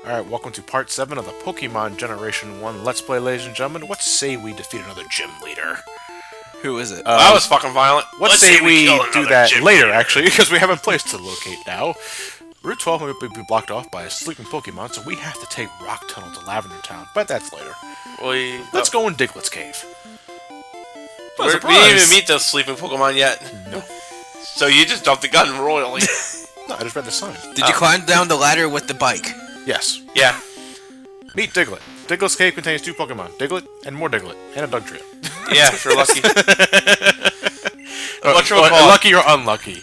Alright, welcome to part 7 of the Pokemon Generation 1 Let's Play, ladies and gentlemen. What say we defeat another gym leader? Who is it? That was fucking violent. Let's say we do that later, actually, because we have a place to locate now. Route 12 will be blocked off by a sleeping Pokemon, so we have to take Rock Tunnel to Lavender Town, but that's later. Let's go in Diglett's Cave. We didn't even meet those sleeping Pokemon yet. No. So you just dumped the gun royally. No, I just read the sign. Did you climb down the ladder with the bike? Yes. Yeah. Meet Diglett. Diglett's Cave contains 2 Pokemon, Diglett and more Diglett, and a Dug Trio. Yeah, if you're lucky. Lucky or unlucky.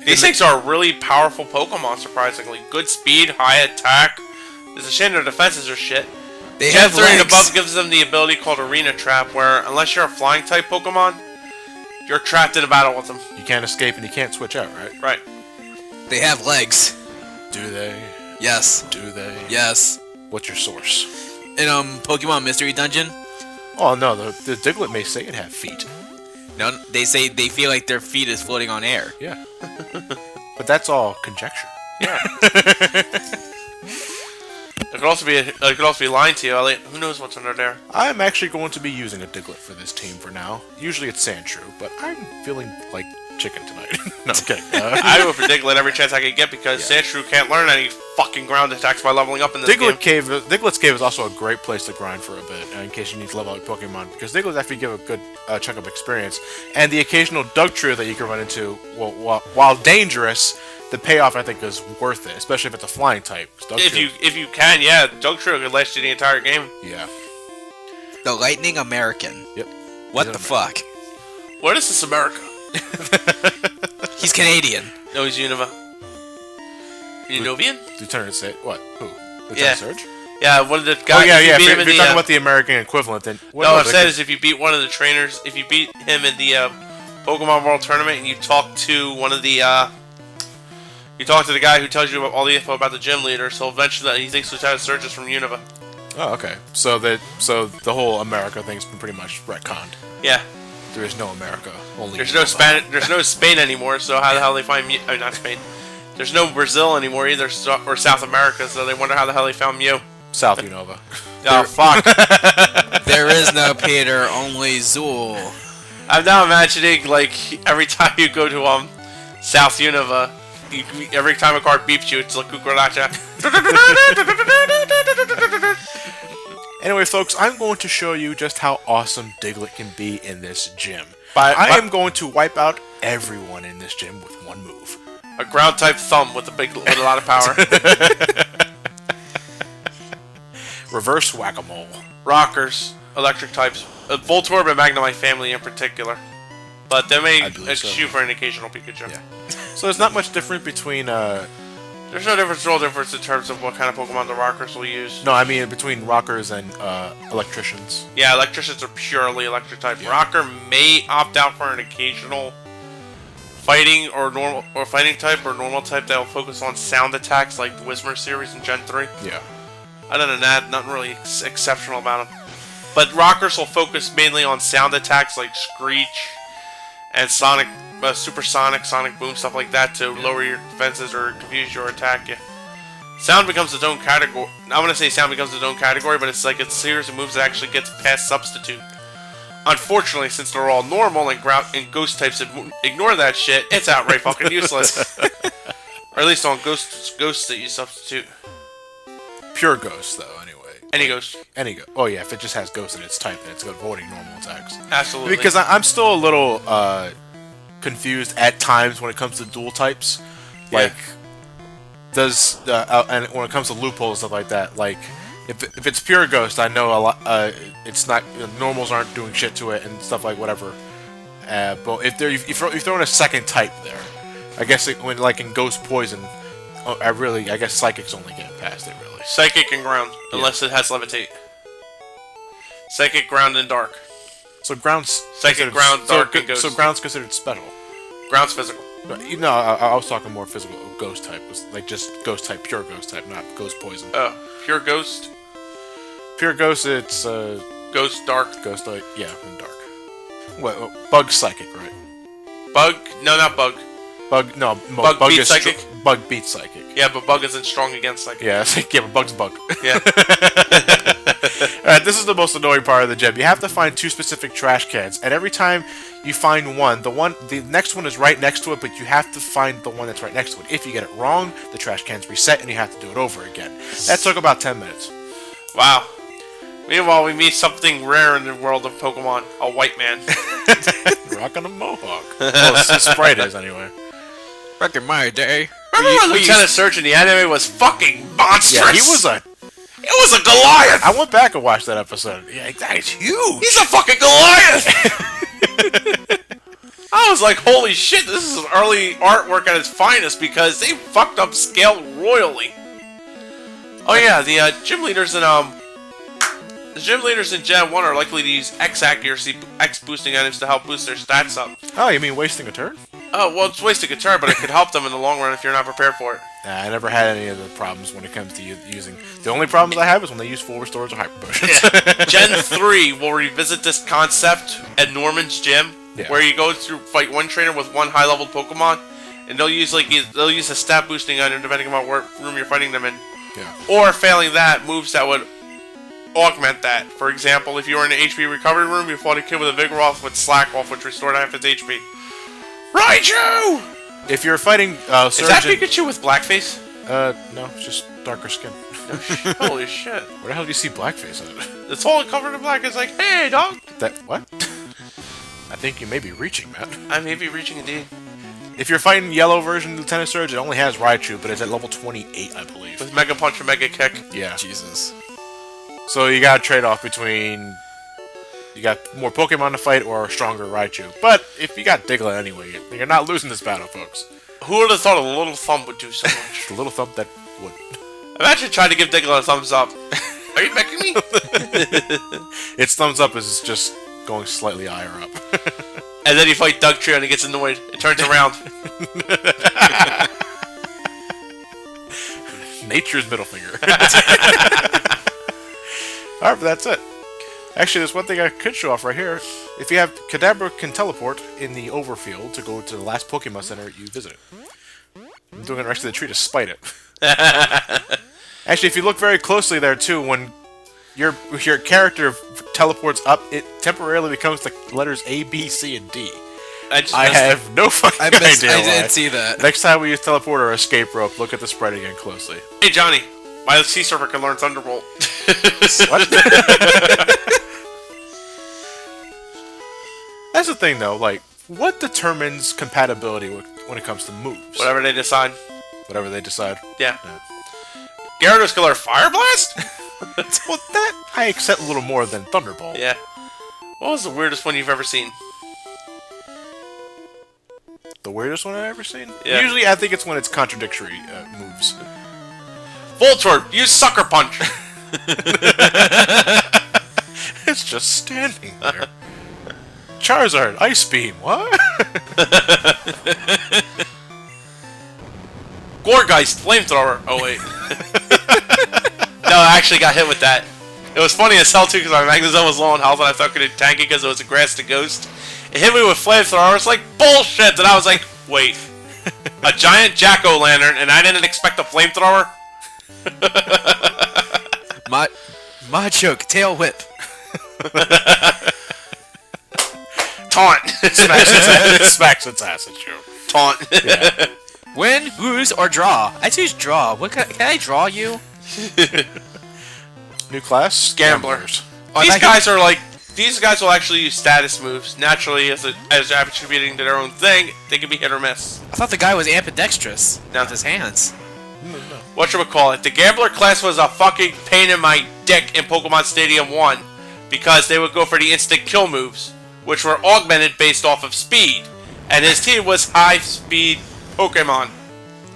These things are really powerful Pokemon, surprisingly. Good speed, high attack. It's a shame their defenses are shit. They Gen have 3 and legs. above gives them the ability called Arena Trap, where unless you're a flying type Pokemon, you're trapped in a battle with them. You can't escape and you can't switch out, right? Right. They have legs. Do they? Yes. Do they? Yes. What's your source? In Pokemon Mystery Dungeon? Oh no, the Diglett may say it have feet. No, they say they feel like their feet is floating on air. Yeah. But that's all conjecture. Yeah. It could also be lying to you, Elliot. Who knows what's under there? I'm actually going to be using a Diglett for this team for now. Usually it's Sandshrew, but I'm feeling like chicken tonight. No, I'm kidding. I go for Diglett every chance I can get because Sandshrew can't learn any fucking ground attacks by leveling up in this game. Diglett's Cave is also a great place to grind for a bit, in case you need to level up Pokemon, because Diglett actually give a good chunk of experience, and the occasional Dug Trio that you can run into, while dangerous, the payoff I think is worth it, especially if it's a flying type. If you can, yeah, Dug Trio could last you the entire game. Yeah. The Lightning American. Yep. What the fuck? What is this, America? He's Canadian. No, he's Unova. Unovian? Lieutenant Surge? What? Who? Lieutenant Yeah. Surge? Yeah, one of the guys. Oh yeah, yeah. If If you're talking about the American equivalent, then no, what I've said is if you beat one of the trainers, if you beat him in the Pokemon World Tournament, and you talk to one of the, you talk to the guy who tells you about all the info about the gym leader, so eventually he thinks Lieutenant Surge is from Unova. Oh, okay. So the whole America thing's been pretty much retconned. Yeah. There is no America. Only There's no Spain. There's no Spain anymore. So how the hell they find Mew? Oh, not Spain. There's no Brazil anymore either, or South America. So they wonder how the hell they found Mew. South Unova. Oh fuck! There is no Peter, only Zool. I'm now imagining like every time you go to South Unova, every time a car beeps you, it's like cucaracha. Anyway, folks, I'm going to show you just how awesome Diglett can be in this gym. I am going to wipe out everyone in this gym with one move. A ground type thumb with a lot of power. Reverse whack-a-mole. Rockers, electric types, Voltorb and Magnemite family in particular. But they may shoot for an occasional Pikachu. Yeah. So there's not much difference between. There's no real difference in terms of what kind of Pokemon the Rockers will use. No, I mean between rockers and electricians. Yeah, electricians are purely electric type. Yeah. Rocker may opt out for an occasional fighting or fighting type or normal type that will focus on sound attacks like the Whismur series in Gen 3. Yeah. Other than that, nothing really exceptional about them. But Rockers will focus mainly on sound attacks like Screech and Sonic. Supersonic, Sonic Boom, stuff like that to lower your defenses or confuse you or attack you. Sound becomes its own category. I'm gonna say sound becomes its own category, but it's like a series of moves that actually gets past substitute. Unfortunately, since they're all normal and ghost types ignore that shit, it's outright fucking useless. Or at least on ghosts that you substitute. Pure ghost, though. Anyway. Any ghost. Any ghost. Oh yeah, if it just has ghost in its type, then it's avoiding normal attacks. Absolutely. Because I'm still a little confused at times when it comes to dual types. Like, and when it comes to loopholes stuff like that, like if it's pure ghost, I know a lot. It's not normals aren't doing shit to it and stuff like whatever. But if you throw in a second type there, I guess when like in Ghost Poison, I guess Psychics only get past it really. Psychic and Ground, unless it has Levitate. Psychic, Ground, and Dark. So ground's Psychic, Ground, Dark, and Ghost. So ground's considered special. Ground's physical. No, I was talking more physical. Ghost type was like just ghost type, pure ghost type, not ghost poison. Oh, pure ghost. Pure ghost, it's Ghost, Dark. Ghost, yeah, and dark. What? Bug psychic, right? Bug? No, not bug. Bug. No, Bug beats is psychic. Bug beats psychic. Yeah, but Bug isn't strong against psychic. Yeah, but Bug's Bug. Yeah. Alright, this is the most annoying part of the gym. You have to find 2 specific trash cans, and every time you find one, the next one is right next to it, but you have to find the one that's right next to it. If you get it wrong, the trash can's reset, and you have to do it over again. That took about 10 minutes. Wow. Meanwhile, we meet something rare in the world of Pokemon. A white man. Rocking a mohawk. Well, Sprite is, anyway. Back in my day. Remember when Lieutenant Surge in the anime was fucking monstrous? Yeah, he was a Goliath! I went back and watched that episode. Yeah, that is huge! He's a fucking Goliath! I was like, holy shit, this is early artwork at its finest because they fucked up scale royally. Oh yeah, the gym leaders in Gen 1 are likely to use X accuracy, X boosting items to help boost their stats up. Oh, you mean wasting a turn? Oh, well, it's wasting a turn, but it could help them in the long run if you're not prepared for it. Nah, I never had any of the problems when it comes to using... The only problems I have is when they use full restores or hyper potions. Yeah. Gen 3 will revisit this concept at Norman's gym, where you go through fight one trainer with one high-leveled Pokemon, and they'll use a stat boosting item depending on what room you're fighting them in. Yeah. Or failing that, moves that would augment that. For example, if you were in an HP recovery room, you fought a kid with a Vigoroth with Slack off, which restored half its HP. Raichu! If you're fighting Surgeon... Is that Pikachu with blackface? No, it's just darker skin. No, holy shit. Where the hell do you see blackface on it? It's all covered in black. It's like, hey, dog! That... what? I think you may be reaching, Matt. I may be reaching indeed. If you're fighting yellow version Lieutenant Surge, it only has Raichu, but it's at level 28, I believe. With Mega Punch and Mega Kick. Yeah. Jesus. So you gotta trade off between... You got more Pokemon to fight or a stronger Raichu. But if you got Diglett anyway, you're not losing this battle, folks. Who would have thought a little thumb would do so much? The little thump that would. Imagine trying to give Diglett a thumbs up. Are you making me? Its thumbs up is just going slightly higher up. And then you fight Dugtrio and he gets annoyed. It turns around. Nature's middle finger. Alright, but that's it. Actually, there's one thing I could show off right here. If you have Kadabra can teleport in the overfield to go to the last Pokemon Center you visited. I'm doing it next to the tree to spite it. Actually, if you look very closely there too, when your character teleports up, it temporarily becomes the letters A, B, C, and D. I have no fucking idea why. I didn't see that. Next time we use teleport or escape rope, look at the sprite again closely. Hey, Johnny. My Sea Serpent can learn Thunderbolt. What? That's the thing, though. Like, what determines compatibility when it comes to moves? Whatever they decide. Whatever they decide. Yeah. Gyarados can learn Fire Blast? Well, that I accept a little more than Thunderbolt. Yeah. What was the weirdest one you've ever seen? The weirdest one I've ever seen? Yeah. Usually, I think it's when it's contradictory moves. Voltorb, use Sucker Punch! It's just standing there. Charizard, Ice Beam, what? Gourgeist, Flamethrower. Oh, wait. No, I actually got hit with that. It was funny as hell, too, because my Magnezone was low on health and I thought I could tank it because it was a Grass to Ghost. It hit me with Flamethrower. It's like, bullshit! And I was like, wait. A giant Jack-O-Lantern and I didn't expect a Flamethrower? Machoke, Tail Whip. Taunt. Smacks its ass at you. Taunt. Yeah. Win, lose, or draw. I choose draw. What can I draw you? New class? Gamblers. Oh, These guys will actually use status moves. Naturally, as attributing to their own thing, they can be hit or miss. I thought the guy was ambidextrous. No. With his hands. Whatchamacallit, the Gambler class was a fucking pain in my dick in Pokemon Stadium 1 because they would go for the instant kill moves, which were augmented based off of speed, and his team was high-speed Pokemon.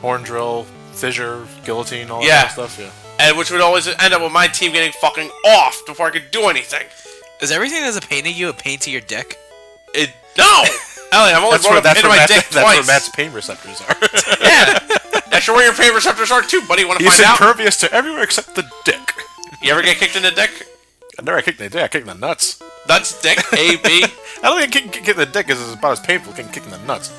Horn Drill, Fissure, Guillotine, all Yeah. that kind of stuff, yeah. And which would always end up with my team getting fucking off before I could do anything. Is everything that's a pain to you a pain to your dick? No! Ellie, I'm only brought a pain to my dick that's where twice. Matt's pain receptors are. Yeah! That's where your pain receptors are too, buddy. Want to He's find out? impervious to everywhere except the dick. You ever get kicked in the dick? I never kicked in the dick, I kicked in the nuts. Nuts, dick, A, B. I don't think kicking the dick is about as painful as getting kicked in the nuts.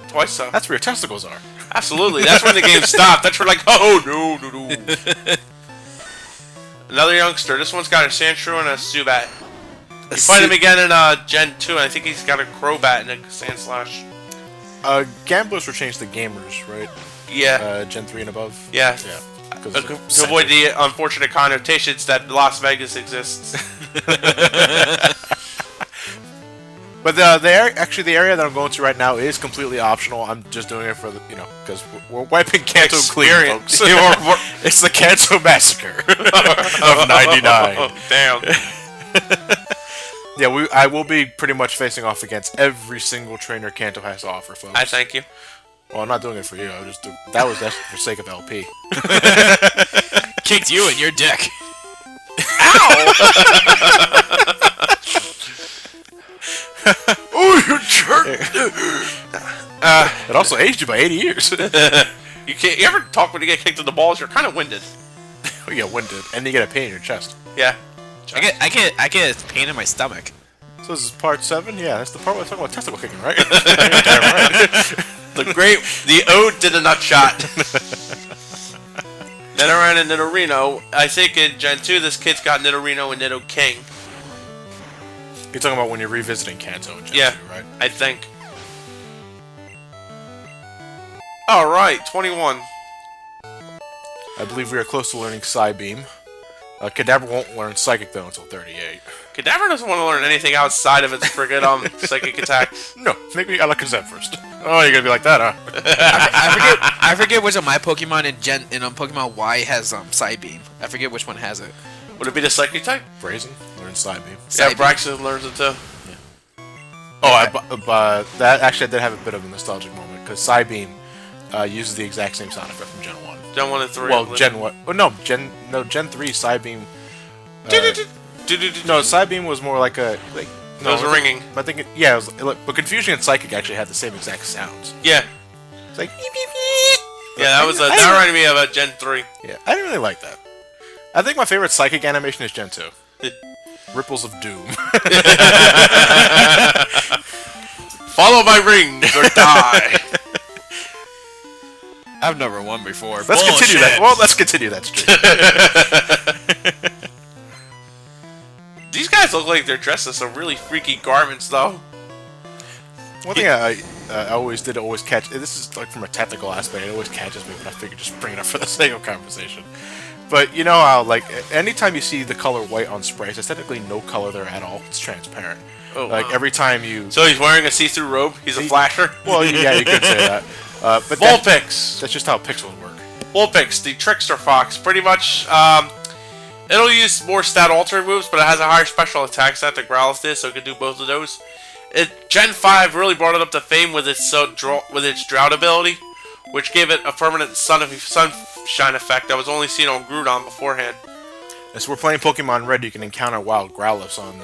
Twice so. That's where your testicles are. Absolutely. That's when the game stopped. That's when like, oh no. Another youngster. This one's got a Sandshrew and a Zubat. You fight him again in Gen 2, and I think he's got a Crobat and a Sandslash. Gamblers were changed to gamers, right? Yeah. Gen 3 and above. Yeah. Yeah. To avoid the unfortunate connotations that Las Vegas exists. But the area that I'm going to right now is completely optional. I'm just doing it for the, because we're wiping Kanto clean, folks. It's the Kanto Massacre of '99. Damn. Yeah, I will be pretty much facing off against every single trainer Kanto has to offer, folks. I thank you. Well, I'm not doing it for you. That was just for sake of LP. Kicked you in your dick. Ow! Oh, you jerk! It also aged you by 80 years. You ever talk when you get kicked in the balls? You're kind of winded. Oh, yeah, winded, and you get a pain in your chest. Yeah. I get pain in my stomach. So this is part 7. Yeah, that's the part where we're talking about testicle kicking, right? Damn right. The ode to the nut shot. Nidoran and Nidorino. I think in Gen 2, this kid's got Nidorino and Nidoking. You're talking about when you're revisiting Kanto in Gen 2, right? I think. Alright, 21. I believe we are close to learning Psybeam. Kadabra won't learn Psychic, though, until 38. Kadabra doesn't want to learn anything outside of its friggin' psychic attack. No, maybe Alakazam first. Oh, you're gonna be like that, huh? I forget which of my Pokemon in Pokemon Y has Psybeam. I forget which one has it. Would it be the psychic type? Brazen learns Psybeam. Yeah, Braxton learns it too. Yeah. Oh, that actually I did have a bit of a nostalgic moment, because Psybeam uses the exact same sound effect from Gen 1. Gen 1 and 3. Well, Gen 1. Oh, no, Gen 3 Psybeam. No, Psybeam was more like a. It was ringing. I think but Confusion and Psychic actually had the same exact sounds. Yeah. It's like. Yeah, that reminded me of Gen 3. Yeah, I didn't really like that. I think my favorite Psychic animation is Gen 2. Ripples of Doom. Follow my rings or die. I've never won before. Let's continue that. Well, let's continue that streak. These guys look like they're dressed in some really freaky garments, though. One thing I always catch. This is like from a technical aspect. It always catches me, but I figure just bring it up for the sake of conversation. But you know how, like, anytime you see the color white on sprays, there's technically no color there at all. It's transparent. Oh, like wow. every time you. So he's wearing a see-through robe. He's a flasher. Well, yeah, you could say that. But Vulpix. That's just how pixels work. Vulpix, the Trickster Fox. Pretty much, it'll use more stat altering moves, but it has a higher special attack stat that Growlithe did, so it can do both of those. Gen 5 really brought it up to fame with its Drought ability, which gave it a permanent sunshine effect that was only seen on Groudon beforehand. As we're playing Pokemon Red, you can encounter wild Growliths on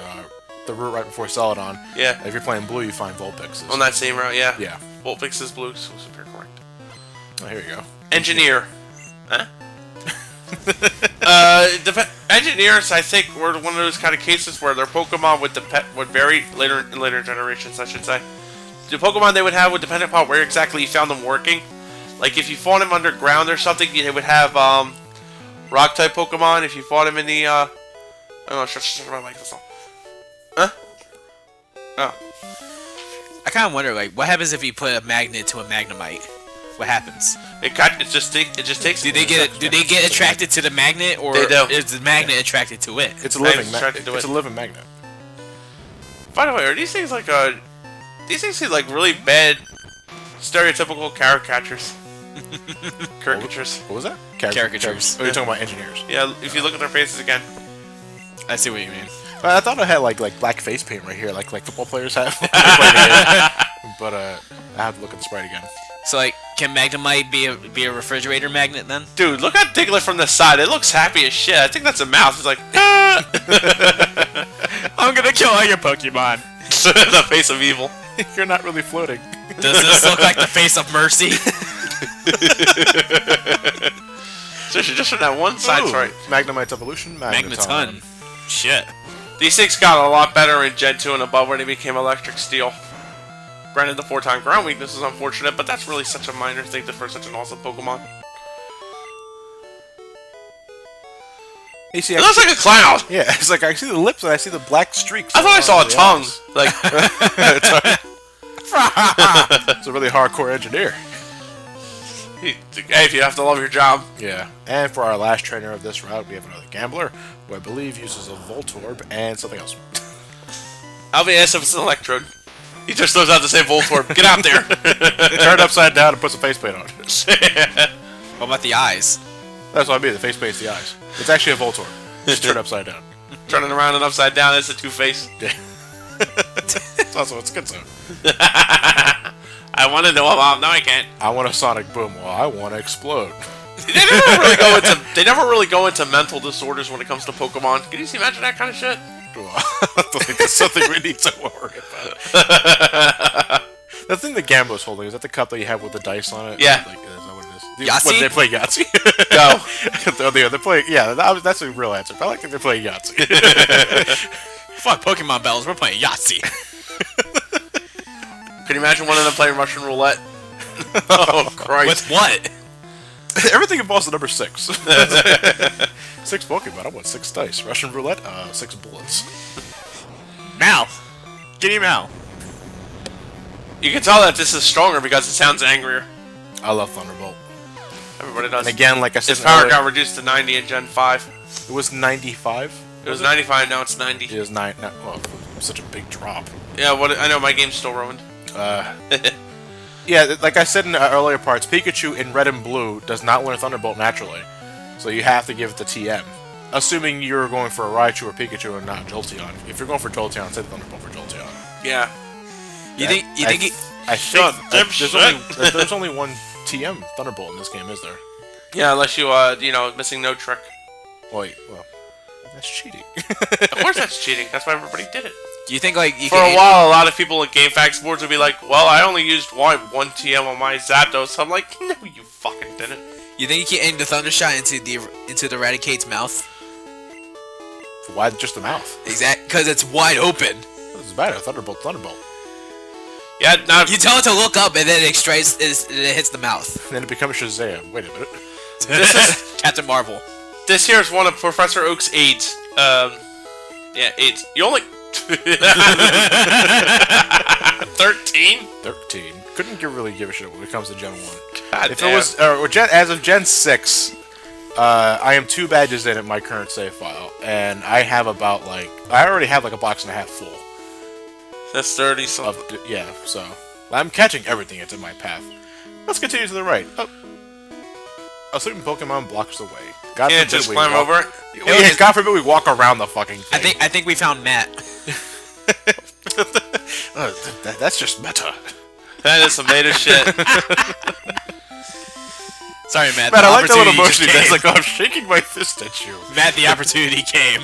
the route right before Celadon. Yeah. If you're playing Blue, you find Vulpixes. On that same route, yeah. Yeah. Vulpix is blue, so super correct. Oh, here you go. Engineer. Huh? Engineers, I think, were one of those kind of cases where their Pokemon would vary in later generations, I should say. The Pokemon they would have would depend upon where exactly you found them working. Like, if you fought them underground or something, they would have Rock-type Pokemon. If you fought them in the, I don't know, shut my mic, that's all. Huh? Oh. I kind of wonder, like, what happens if you put a magnet to a Magnemite? What happens? It just takes. Do they get attracted to the magnet, or They do. is the magnet attracted to it? It's a Magnet's living attracted to It's it. a living magnet. By the way, are these things like these things seem like really bad, stereotypical caricatures. Caricatures. What was that? Caricatures. Oh, you're talking about engineers. Yeah, if you look at their faces again. I see what you mean. I thought I had like black face paint right here, like football players have. But I have to look at the sprite again. So, like, can Magnemite be a refrigerator magnet then? Dude, look at Diglett from the side. It looks happy as shit. I think that's a mouse. It's like, I'm gonna kill all your Pokemon. the face of evil. You're not really floating. Does this look like the face of mercy? Just from that one side, right? Magnemite's evolution. Magneton. Shit. These things got a lot better in Gen 2 and above when they became Electric Steel. Granted, the 4-time ground weakness is unfortunate, but that's really such a minor thing for such an awesome Pokemon. You see, It looks like a cloud! yeah, it's like I see the lips and I see the black streaks. I thought I saw a the tongue. eyes. Like, It's a really hardcore engineer. hey, if you have to love your job. Yeah. And for our last trainer of this route, we have another gambler, who I believe uses a Voltorb and something else. I'll be asked if it's an Electrode. He just knows how to say Voltorb. Get out there! Turn it upside down and puts a faceplate on it. What about the eyes? That's what I mean, the faceplate's the eyes. It's actually a Voltorb. Just turn it upside down. Turning around and upside down, it's a Two-Face. Yeah. It's also it's good, so. I want to know about. No, I can't. I want a Sonic Boom. Well, I want to explode. They never really go into mental disorders when it comes to Pokemon. Can you imagine that kind of shit? Well, I don't think that's something we need to worry about. The thing the gambler's holding, is that the cup that you have with the dice on it? Yeah. Like, is that what it is? Yahtzee? What, they play Yahtzee? No. They're playing, yeah, that's a real answer. I like that they're playing Yahtzee. Fuck Pokemon bells, we're playing Yahtzee. Can you imagine one of them playing Russian roulette? Oh, Christ. With what? Everything involves the number 6. 6 Pokemon, I want 6 dice. Russian roulette, 6 bullets. Mouth. Get him out. You can tell that this is stronger because it sounds angrier. I love Thunderbolt. Everybody does. And again, like I said, Its power got reduced to 90 in Gen 5. it was 95. It was 95, now it's 90. It was 9. Well, such a big drop. Yeah, I know my game's still ruined. Yeah, like I said in the earlier parts, Pikachu in Red and Blue does not win a Thunderbolt naturally. So you have to give it to TM. Assuming you're going for a Raichu or Pikachu and not Jolteon. If you're going for Jolteon, say the Thunderbolt for Jolteon. Yeah. You think I think there's only one TM Thunderbolt in this game, is there? Yeah, unless you, missing no trick. Wait, well, that's cheating. Of course that's cheating. That's why everybody did it. Do you think like you For a while, a lot of people at GameFAQs boards would be like, well, I only used one TM on my Zapdos. I'm like, no, you fucking didn't. You think you can aim the Thundershot into the Eradicate's mouth? Why just the mouth? Exactly, because it's wide open. This is better. Thunderbolt. Yeah, now You tell it to look up, and then it hits the mouth. And then it becomes Shazam. Wait a minute. this is Captain Marvel. this here is one of Professor Oak's aides. Yeah, aides. You only 13. 13. Couldn't really give a shit when it comes to Gen 1. God If damn. it was, as of Gen 6, I am 2 badges in at my current save file, and I have about I already have like a box and a half full That's 30 something. yeah. So I'm catching everything that's in my path. Let's continue to the right. Oh, a certain Pokemon blocks the way. God Can't forbid just we climb walk- over it. Yeah, God forbid we walk around the fucking thing. I think we found Matt. That's just meta. That is some meta shit. Sorry, Matt. Man, the I like that little opportunity motion he just does. came. Like, I'm shaking my fist at you. Matt, the opportunity came.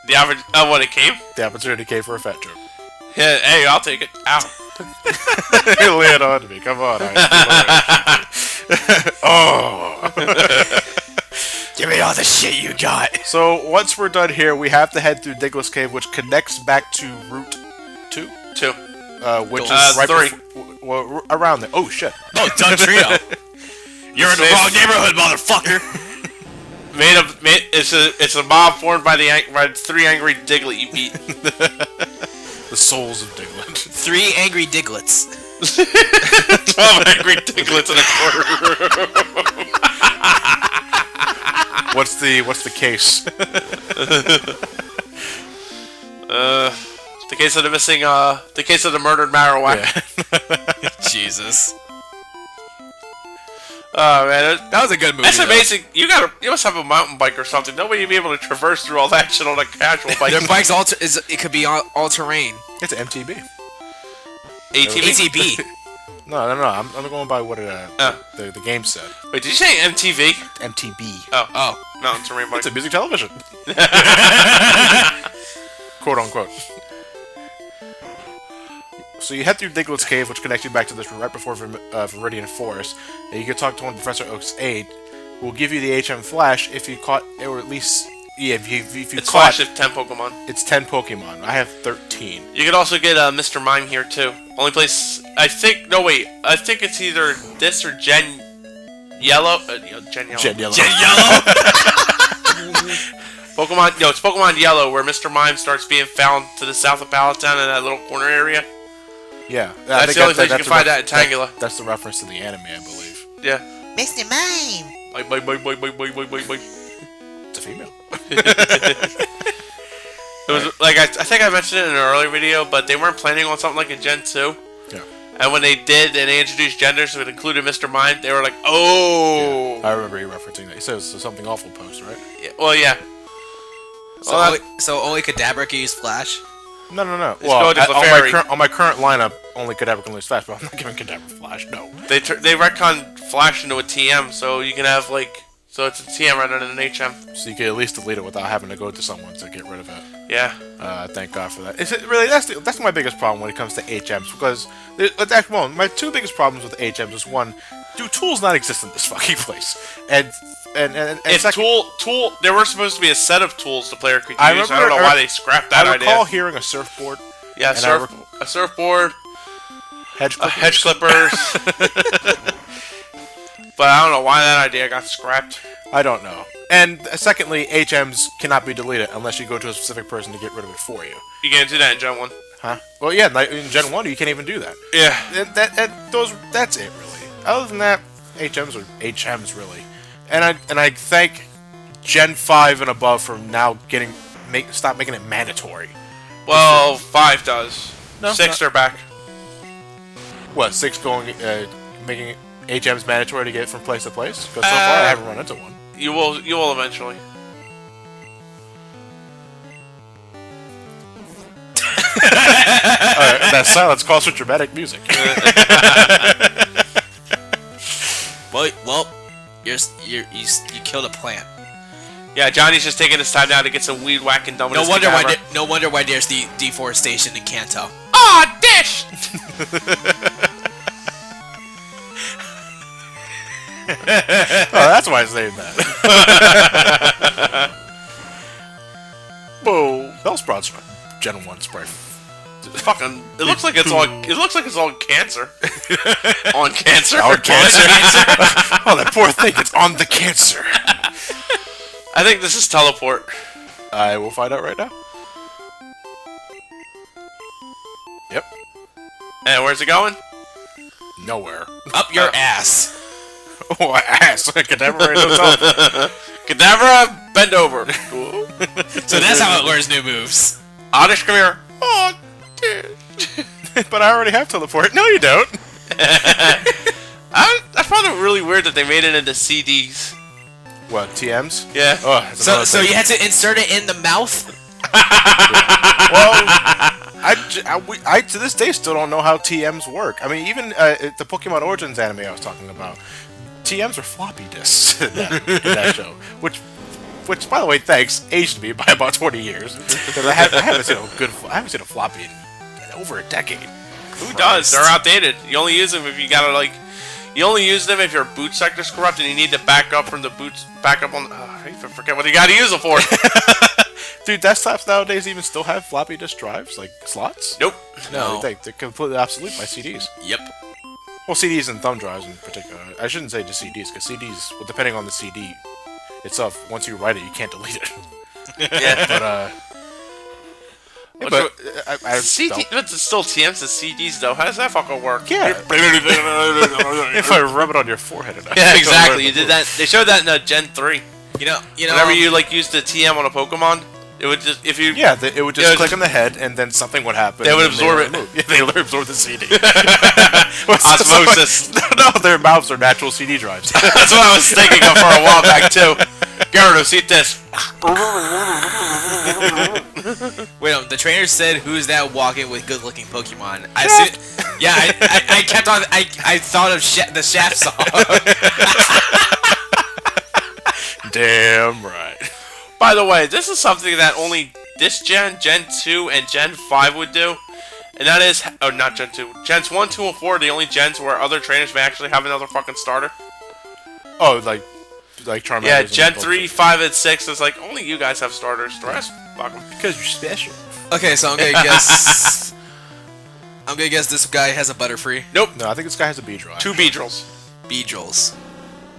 The average. Oh, what it came? The opportunity came for a fat joke. Yeah. Hey, I'll take it. Ow. Lay it on me. Come on. Oh. Give me all the shit you got. So once we're done here, we have to head through Digless Cave, which connects back to Route 2, 2. which is 3. well, around there. Oh shit! Oh, Dun Trio. You're in the wrong neighborhood, motherfucker. It's a mob formed by 3 angry Diglett you beat. The souls of Diglett. 3 angry Diglets. 12 angry Diglets in a corner. What's the case? The case of the missing. The case of the murdered Marowak. Yeah. Jesus. Oh man, That was a good movie. that's though. amazing. You must have a mountain bike or something. No way you'd be able to traverse through all that shit on a casual bike. Their bike's it could be all terrain. It's MTB. ATV. ATB. No. I'm going by what the game said. Wait, did you say MTV? MTB. Oh, mountain terrain bike. It's a music television. Quote unquote. So you head through Diglett's Cave, which connects you back to this room right before Viridian Forest, and you can talk to one of Professor Oak's aide, who will give you the HM Flash if you caught, or at least Yeah, if you It's caught, Flash of 10 Pokemon. it's 10 Pokemon. I have 13. You could also get Mr. Mime here too. Only place I think. No wait, I think it's either this or Gen Yellow. Gen Yellow. Gen Yellow. Gen Yellow. Pokemon. No, it's Pokemon Yellow where Mr. Mime starts being found to the south of Palatown in that little corner area. Yeah. That's the only place you can find that in Tangela. That's the reference to the anime, I believe. Yeah. Mr. Mime! Bye. It's a female. It was like I think I mentioned it in an earlier video, but they weren't planning on something like a Gen 2. Yeah. And when they did, and they introduced genders, so it included Mr. Mime, they were like, oh! Yeah. I remember you referencing that. You said it was a Something Awful post, right? Yeah, well, yeah. So only Kadabra can use Flash? No. Let's go to Clefairy. On my current lineup, only Kadabra can lose Flash, but I'm not giving Kadabra Flash, no. They retconned Flash into a TM, so you can have, like... So it's a TM rather than an HM. So you can at least delete it without having to go to someone to get rid of it. Yeah. Thank God for that. Is it really? That's my biggest problem when it comes to HMs, because my two biggest problems with HMs is one, do tools not exist in this fucking place? And If second, tool, there were supposed to be a set of tools the player could use. I I don't know why they scrapped that I recall idea. hearing a surfboard. Yeah, a surfboard, hedge clippers. hedge clippers. But I don't know why that idea got scrapped. I don't know. And secondly, HMs cannot be deleted unless you go to a specific person to get rid of it for you. You can't do that in Gen 1. Huh? Well, yeah, like in Gen 1 you can't even do that. Yeah. That's it, really. Other than that, HMs are HMs, really. And I thank Gen 5 and above for now stop making it mandatory. Well, 5 does. No, 6 are back. What, 6 making HMs mandatory to get from place to place? Because so far I haven't run into one. You will eventually. Alright, that silence calls for dramatic music. Well, you killed a plant. Yeah, Johnny's just taking his time now to get some weed whacking done with his camera. No wonder why there's the deforestation in Kanto. Aw, dish! Oh, that's why I saved that. Whoa, Bellsprout's Gen 1 spray. Fucking, it looks like it's on cancer. On cancer. On cancer. Oh, that poor thing. It's on the cancer. I think this is teleport. I will find out right now. Yep. And where's it going? Nowhere. Up your ass. Oh, ass. Kadabra right knows up. Kadabra, bend over. So that's how it learns new moves. Oddish, come here. Oh, dude. But I already have teleport. No, you don't. I found it really weird that they made it into CDs. What, TMs? Yeah. Oh, that's another So thing. you had to insert it in the mouth? Well, I to this day still don't know how TMs work. I mean, even the Pokemon Origins anime I was talking about, TMs are floppy disks in that show. Which, by the way, thanks, aged me by about 20 years. Because I haven't seen a floppy in over a decade. Who does? They're outdated. You only use them if you gotta like. You only use them if your boot sector's corrupt and you need to back up from the boots. Back up on. I forget what you gotta use them for. Dude, desktops nowadays even still have floppy disk drives, like slots? Nope. No, they're completely obsolete by CDs. Yep. Well, CDs and thumb drives in particular. I shouldn't say just CDs, because CDs, well, depending on the CD itself, once you write it, you can't delete it. Yeah. But, CD, but it's still TMs and CDs though. How does that fucking work? Yeah. If I rub it on your forehead enough. Yeah, exactly. You did that. They showed that in Gen 3. You know. Whenever you like used the TM on a Pokemon, it would just it would just click on the head, and then something would happen. They would absorb it. Yeah, they would absorb the CD. Osmosis. No, their mouths are natural CD drives. That's what I was thinking of for a while back too. Gyarados, eat this. Wait, no, the trainer said, "Who's that walking with good-looking Pokemon?" I kept on. I thought of the Shaft song. Damn right. By the way, this is something that only this Gen 2, and Gen 5 would do. And that is... Oh, not Gen 2. Gens 1, 2, and 4 are the only gens where other trainers may actually have another fucking starter. Oh, like like Charmanders. Yeah, and Gen Bulbasaur. 3, 5, and 6 is like, only you guys have starters. The rest, fuck 'em. Because you're special. Okay, so I'm gonna guess. I'm gonna guess this guy has a Butterfree. Nope. No, I think this guy has a Beedrill. 2 Beedrills. Beedrills.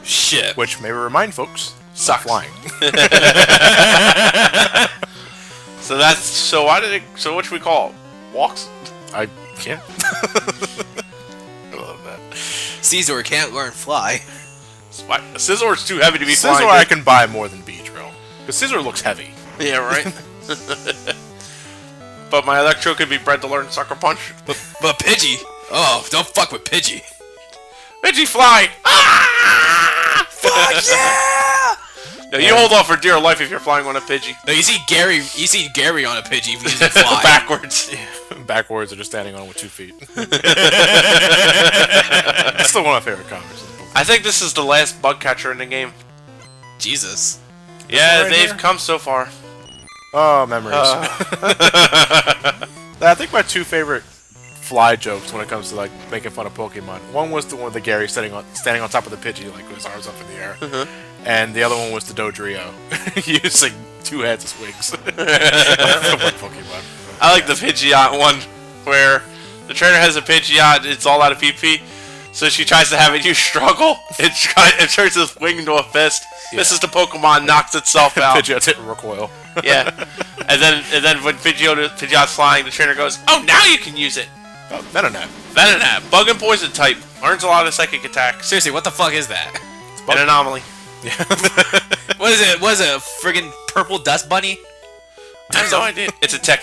Shit. Which, may we remind folks, Sucks. flying. So that's, so why did it, so what should we call it? Walks? I can't. I love that. Caesar can't learn fly. Scissor's too heavy to be Scizor flying. I can buy more than Beedrill. Because Scizor looks heavy. Yeah, right? But my Electro could be bred to learn Sucker Punch. But Pidgey. Oh, don't fuck with Pidgey. Pidgey, fly! Ah! Fuck yeah! No, you hold on for dear life if you're flying on a Pidgey. No, you see Gary on a Pidgey using fly. Backwards. Backwards or just standing on with 2 feet. That's still one of my favorite comics. I think this is the last bug catcher in the game. Jesus. Yeah, right they've here? come so far. Oh, memories. I think my 2 favorite fly jokes when it comes to like making fun of Pokemon. One was the one with the Gary standing on top of the Pidgey, like with his arms up in the air, and the other one was the Dodrio using 2 heads as wings. Pokemon. I like the Pidgeot one, where the trainer has a Pidgeot, it's all out of PP, so she tries to have it use struggle, it turns its wing into a fist, misses the Pokemon, knocks itself out. Pidgeot's hitting recoil. Yeah. And then when Pidgeot's flying, the trainer goes, oh, now you can use it! Oh, Venonat. Venonat, bug and poison type, learns a lot of psychic attacks. Seriously, what the fuck is that? An anomaly. What is it? What is it? A friggin' purple dust bunny? I have no idea. It's a tech.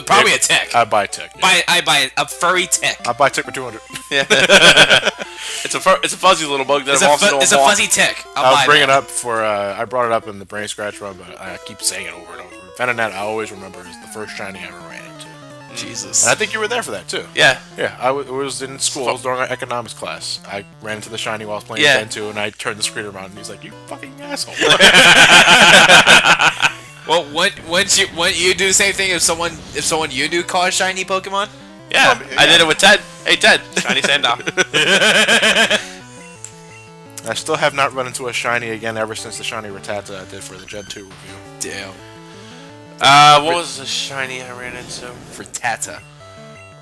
Probably a tick. I buy tick. Yeah. I buy a furry tick. I buy tick for 200. Yeah. It's a fuzzy little bug that It's evolves into a a ball. fuzzy tick. I'll bring it up for. I brought it up in the Brain Scratch run, but I keep saying it over and over. Venonat, I always remember, is the first shiny I ever ran into. Jesus. And I think you were there for that too. Yeah. Yeah, it was in school. It was during our economics class. I ran into the shiny while I was playing Yeah. Gen 2, and I turned the screen around, and he's like, "You fucking asshole!" Well, wouldn't you do the same thing if someone you do caught a shiny Pokemon? Yeah. I did it with Ted. Hey, Ted. Shiny Sandok. I still have not run into a shiny again ever since the shiny Rattata I did for the Gen 2 review. Damn. What was the shiny I ran into? For Tata.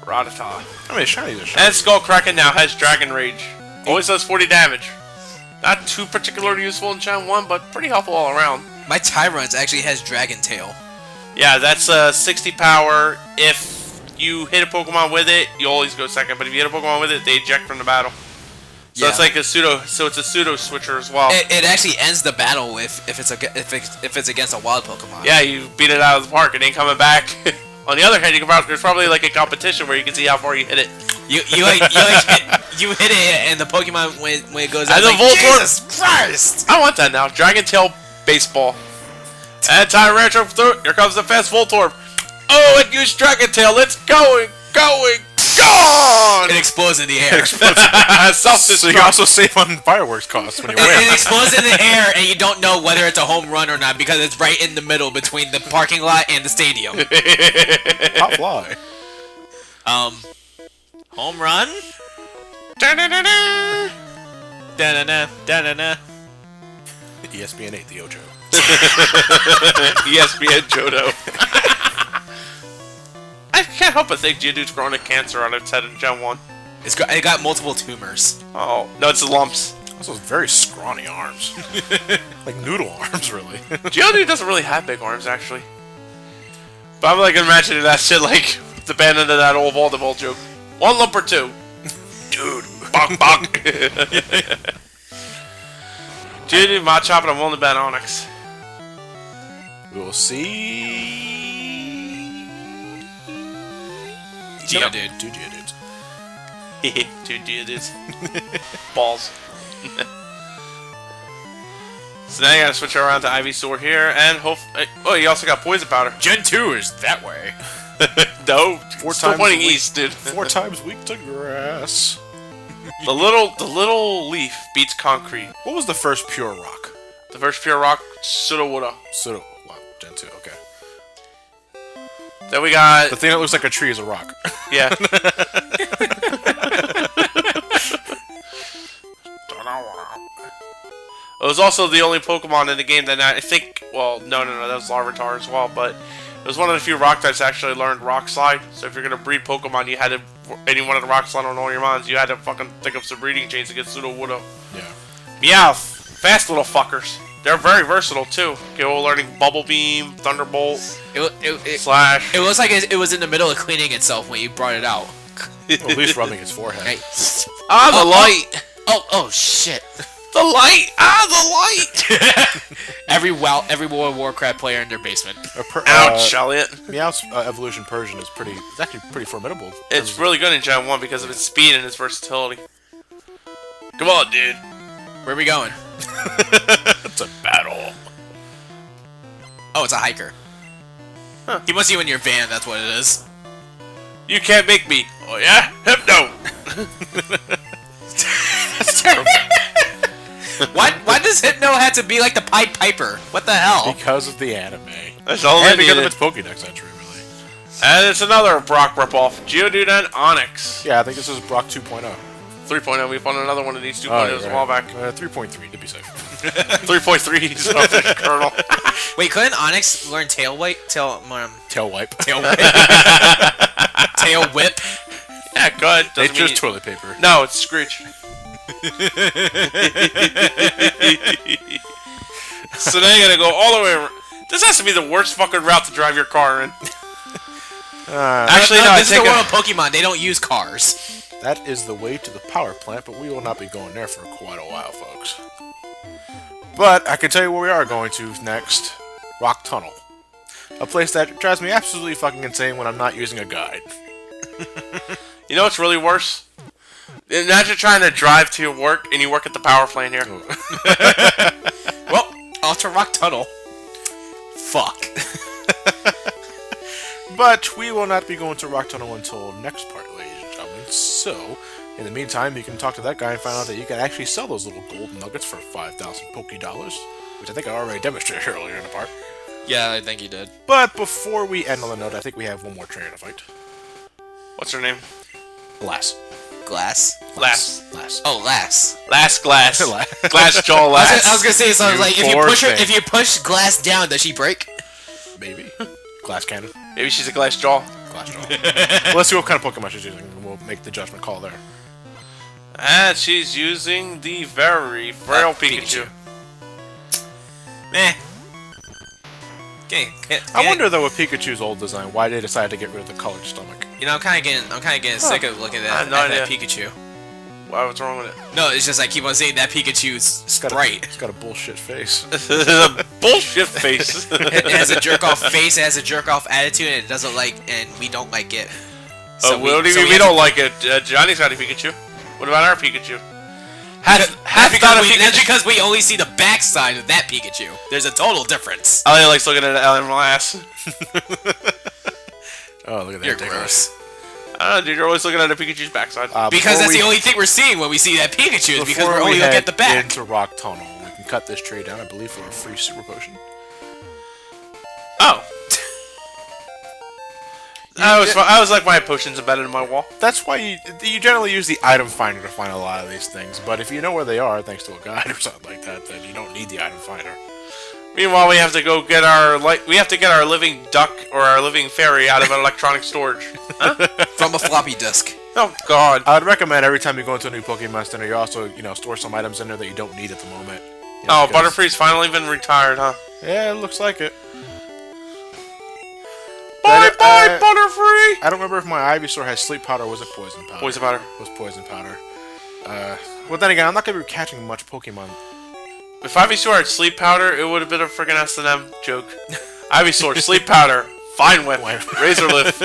Rattata. I mean, shiny is a shiny. And Skullkraken now has Dragon Rage. Always does 40 damage. Not too particularly useful in Gen 1, but pretty helpful all around. My Tyrant actually has Dragon Tail. Yeah, that's 60 power. If you hit a Pokemon with it, you always go second. But if you hit a Pokemon with it, they eject from the battle. So Yeah. it's like a pseudo. So it's a pseudo switcher as well. It actually ends the battle if it's against a wild Pokemon. Yeah, you beat it out of the park. It ain't coming back. On the other hand, there's probably like a competition where you can see how far you hit it. You hit it and the Pokemon when it goes out, And it's the like, Voltorb- Jesus Christ! I want that now. Dragon Tail Baseball. And Tyrantrum through. Here comes the fast Voltorb. Oh, it used Dragon Tail. It's going, gone! It explodes in the air. So you Self-destruct. also save on fireworks costs when you win. It explodes in the air, and you don't know whether it's a home run or not because it's right in the middle between the parking lot and the stadium. Top fly. Home run? Da-da-da-da. Da-na-na, da-na-na. ESPN 8, the Ojo. ESPN Johto. I can't help but think Geodude's growing a cancer on its head in Gen 1. It got multiple tumors. Oh, no, it's the lumps. Also, very scrawny arms. Like noodle arms, really. Geodude doesn't really have big arms, actually. But I'm like imagining that shit like the band into that old Voldemort joke. 1 lump or 2? Dude, bonk bonk. Geodude, Machop, and I'm willing to bet Onyx. We'll see. Geodude. 2 Geodudes. 2 Geodudes. Balls. So now you gotta switch around to Ivysaur here, and hope. Oh, you also got Poison Powder. Gen 2 is that way. No, 4 still times pointing a week. east, dude. 4 times weak to grass. The little leaf beats concrete. What was the first pure rock? The first pure rock, Sudowoodo. Wow, Gen 2, okay. Then we got The thing that looks like a tree is a rock. yeah. Oh, was also the only Pokemon in the game that I think. Well, no, that was Larvitar as well, but it was one of the few Rock types that actually learned Rock Slide. So if you're gonna breed Pokemon, you had to any one of the Rock Slide on all your mons. You had to fucking think of some breeding chains to get Sudowoodo. Yeah. Meowth, fast little fuckers. They're very versatile too. Capable of learning Bubble Beam, Thunderbolt, Slash. It looks like it was in the middle of cleaning itself when you brought it out. Well, at least rubbing its forehead. Hey. Ah, the light! Oh shit! The light! Ah, the light! every World of Warcraft player in their basement. Ouch, Elliot. Meowth's evolution Persian is it's actually pretty formidable. It's really good in Gen 1 because of its speed and its versatility. Come on, dude. Where are we going? It's a battle. Oh, it's a hiker. Huh. He wants you in your van, that's what it is. You can't make me. Oh, yeah? Hypno! That's terrible. Why does Hypno have to be like the Pied Piper? What the hell? Because of the anime. That's all And they because of needed. its Pokédex entry, really. And it's another Brock ripoff. Geodude and Onyx. Yeah, I think this is Brock 2.0. 3.0. We found another one of these 2.0s a while back. 3.3 to be safe. 3.3. He's an official kernel. Wait, couldn't Onyx learn Tail Whip? Tail wipe. Tail Whip. Tail Whip. Yeah, good. Doesn't Nature's mean... toilet paper. No, it's Screech. So now you gotta go all the way around. This has to be the worst fucking route to drive your car in. Actually, no, this is the world of Pokemon. They don't use cars. That is the way to the power plant, but we will not be going there for quite a while, folks. But I can tell you where we are going to next. Rock Tunnel. A place that drives me absolutely fucking insane when I'm not using a guide. You know what's really worse? Imagine trying to drive to your work and you work at the power plant here. Well, off to Rock Tunnel. Fuck. But we will not be going to Rock Tunnel until next part, ladies and gentlemen. So, in the meantime, you can talk to that guy and find out that you can actually sell those little gold nuggets for 5,000 Poké-Dollars, which I think I already demonstrated earlier in the part. Yeah, I think you did. But before we end on the note, I think we have one more trainer to fight. What's her name? Glass. Glass? Lass. Oh, Lass. Glass. Glass jaw Lass. I was gonna say, so I was like, poor thing. if you push Glass down, does she break? Maybe. Glass cannon. Maybe she's a glass jaw. Glass jaw. Well, let's see what kind of Pokemon she's using, and we'll make the judgment call there. And she's using the very frail Pikachu. Meh. Okay. I wonder though, with Pikachu's old design, why they decided to get rid of the colored stomach. You know, I'm kind of getting sick of looking I at, have no that idea. Pikachu. Why? What's wrong with it? No, it's just I keep on saying that Pikachu's sprite. It's got a bullshit face. This is a bullshit face. It has a jerk off face, it has a jerk off attitude, and it doesn't like, and we don't like it. What do you mean we don't like it? Johnny's got a Pikachu. What about our Pikachu? Half got a Pikachu. That's because we only see the backside of that Pikachu. There's a total difference. Elliot likes looking at an animal ass. Oh, look at that. You're dick. gross. I don't know, dude. You're always looking at a Pikachu's backside. Because that's the only thing we're seeing when we see that Pikachu is because we're only looking at the back. Into Rock Tunnel, we can cut this trade down, I believe, for a free super potion. Oh. I was like, my potion's embedded in my wall. That's why you generally use the item finder to find a lot of these things. But if you know where they are, thanks to a guide or something like that, then you don't need the item finder. Meanwhile, we have to go get our living duck or our living fairy out of an electronic storage. Huh? From a floppy disk. Oh God! I would recommend every time you go into a new Pokemon Center, you also store some items in there that you don't need at the moment. You know, because- Butterfree's finally been retired, huh? Yeah, it looks like it. Bye, Butterfree! I don't remember if my Ivysaur has sleep powder or was it poison powder. Poison powder. It was poison powder. Well, then again, I'm not going to be catching much Pokemon. If Ivysaur had sleep powder, it would have been a friggin' S&M joke. Ivysaur, sleep powder, fine whip, razor lift.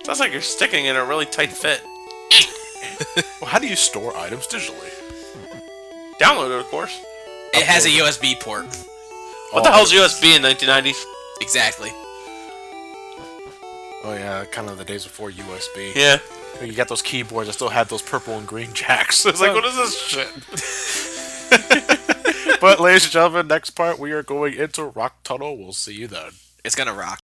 Sounds like you're sticking in a really tight fit. Well, how do you store items digitally? Download it, of course. It has a USB port. What the hell's USB in 1990s? Exactly. Oh yeah, kind of the days before USB. Yeah. You got those keyboards that still had those purple and green jacks. It's like, what is this shit? But ladies and gentlemen, next part we are going into Rock Tunnel. We'll see you then. It's gonna rock.